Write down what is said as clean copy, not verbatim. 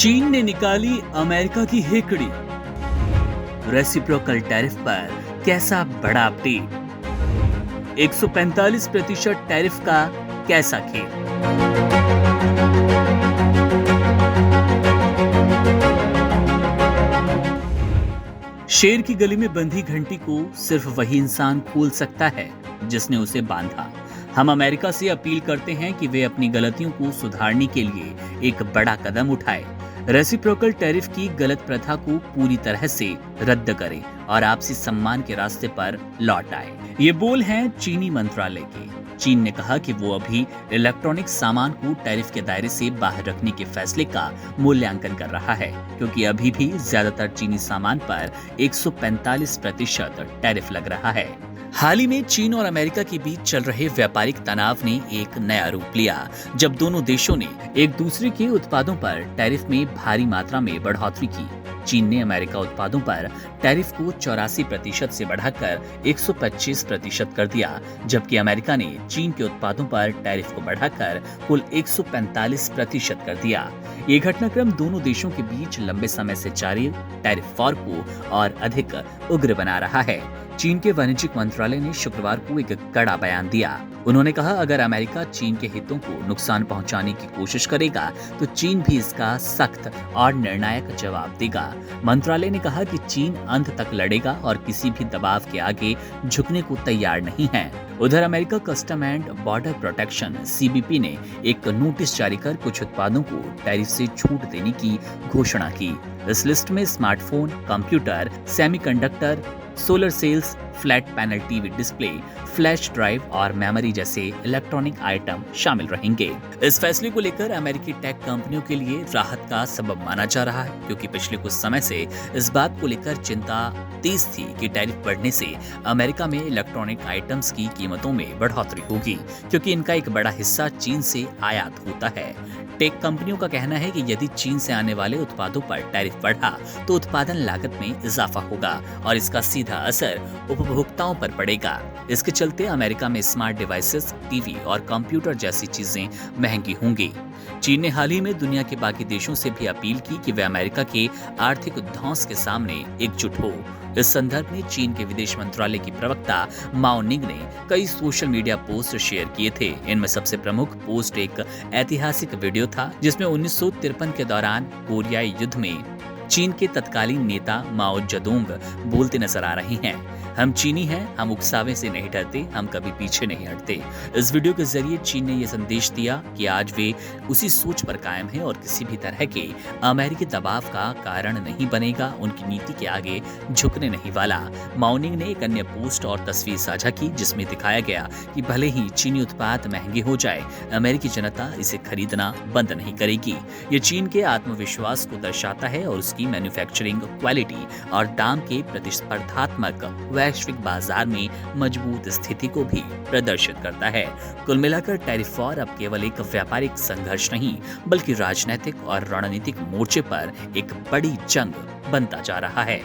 चीन ने निकाली अमेरिका की हेकड़ी। रेसिप्रोकल टैरिफ पर कैसा बड़ा अपडेट। 145% टैरिफ का कैसा खेल। शेर की गली में बंधी घंटी को सिर्फ वही इंसान खोल सकता है जिसने उसे बांधा। हम अमेरिका से अपील करते हैं कि वे अपनी गलतियों को सुधारने के लिए एक बड़ा कदम उठाए, रेसिप्रोकल टैरिफ की गलत प्रथा को पूरी तरह से रद्द करें और आपसी सम्मान के रास्ते पर लौट आए। ये बोल हैं चीनी मंत्रालय के। चीन ने कहा कि वो अभी इलेक्ट्रॉनिक सामान को टैरिफ के दायरे से बाहर रखने के फैसले का मूल्यांकन कर रहा है, क्योंकि अभी भी ज्यादातर चीनी सामान पर 145% टैरिफ लग रहा है। हाल ही में चीन और अमेरिका के बीच चल रहे व्यापारिक तनाव ने एक नया रूप लिया, जब दोनों देशों ने एक दूसरे के उत्पादों पर टैरिफ में भारी मात्रा में बढ़ोतरी की। चीन ने अमेरिका उत्पादों पर टैरिफ को 84% से बढ़ाकर 125% कर दिया, जबकि अमेरिका ने चीन के उत्पादों पर टैरिफ को बढ़ाकर कुल 145% कर दिया। ये घटनाक्रम दोनों देशों के बीच लंबे समय से जारी टैरिफ वॉर को और अधिक उग्र बना रहा है। चीन के वाणिज्यिक मंत्रालय ने शुक्रवार को एक कड़ा बयान दिया। उन्होंने कहा, अगर अमेरिका चीन के हितों को नुकसान पहुंचाने की कोशिश करेगा तो चीन भी इसका सख्त और निर्णायक जवाब देगा। मंत्रालय ने कहा कि चीन अंत तक लड़ेगा और किसी भी दबाव के आगे झुकने को तैयार नहीं है। उधर America custom and border protection (CBP) ने एक नोटिस जारी कर कुछ उत्पादों को टैरिफ से छूट देने की घोषणा की। इस लिस्ट में smartphone, computer, semiconductor, solar cells, flat panel TV display, flash drive और मेमोरी जैसे इलेक्ट्रॉनिक आइटम शामिल रहेंगे। इस फैसले को लेकर अमेरिकी टेक कंपनियों के लिए राहत का सबब माना जा रहा है, क्योंकि पिछले कुछ समय से इस बात को लेकर चिंता तेज थी कि टैरिफ बढ़ने से अमेरिका में इलेक्ट्रॉनिक आइटम्स की कीमतों में बढ़ोतरी होगी, क्योंकि इनका एक बड़ा हिस्सा चीन से आयात होता है। टेक कंपनियों का कहना है कि यदि चीन से आने वाले उत्पादों पर टैरिफ बढ़ा तो उत्पादन लागत में इजाफा होगा और इसका सीधा असर उपभोक्ताओं पर पड़ेगा। इसके चलते अमेरिका में स्मार्ट डिवाइसेस, टीवी और कंप्यूटर जैसी चीजें महंगी होंगी। चीन ने हाल ही में दुनिया के बाकी देशों से भी अपील की कि वे अमेरिका के आर्थिक ध्वंस के सामने एकजुट हो। इस संदर्भ में चीन के विदेश मंत्रालय की प्रवक्ता माओ निंग ने कई सोशल मीडिया पोस्ट शेयर किए थे। इनमें सबसे प्रमुख पोस्ट एक ऐतिहासिक वीडियो था, जिसमें 1953 के दौरान कोरियाई युद्ध में चीन के तत्कालीन नेता माओ जेडुंग बोलते नजर आ रहे हैं, हम चीनी हैं, हम उकसावे से नहीं डरते, हम कभी पीछे नहीं हटते। इस वीडियो के जरिए चीन ने यह संदेश दिया कि आज वे उसी सोच पर कायम है और किसी भी तरह के अमेरिकी दबाव का कारण नहीं बनेगा, उनकी नीति के आगे झुकने नहीं वाला। माओनिंग ने एक अन्य पोस्ट और तस्वीर साझा की, जिसमें दिखाया गया कि भले ही चीनी उत्पाद महंगे हो जाए, अमेरिकी जनता इसे खरीदना बंद नहीं करेगी। ये चीन के आत्मविश्वास को दर्शाता है और उसकी मैन्युफैक्चरिंग क्वालिटी और दाम के प्रतिस्पर्धात्मक वैश्विक बाजार में मजबूत स्थिति को भी प्रदर्शित करता है। कुल मिलाकर टैरिफ वॉर अब केवल एक व्यापारिक संघर्ष नहीं, बल्कि राजनीतिक और रणनीतिक मोर्चे पर एक बड़ी जंग बनता जा रहा है।